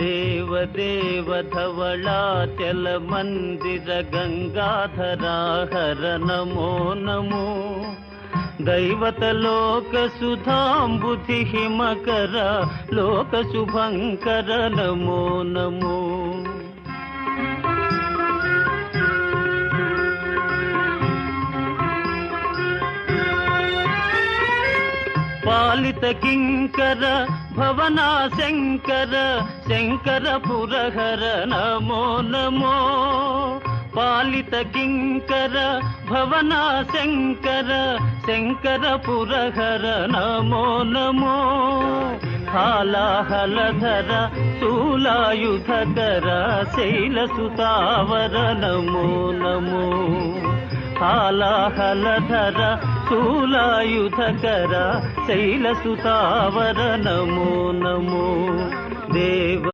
देवदेव धवलाचल मंदिर गंगाधरा हर नमो नमो दैवत लोक सुधांबुधि हिमकर लोक शुभंकर नमो नमो पालित किंकर भवना शंकर शंकर पुरहर नमो नमो पालित किंकर भवना शंकर शंकर पुरहर नमो नमो हालाहलधर शूलायुधकर शैलसुतावर नमो नमो हालाहलधर शूलायुधकर शैलसुतावर नमो नमो देव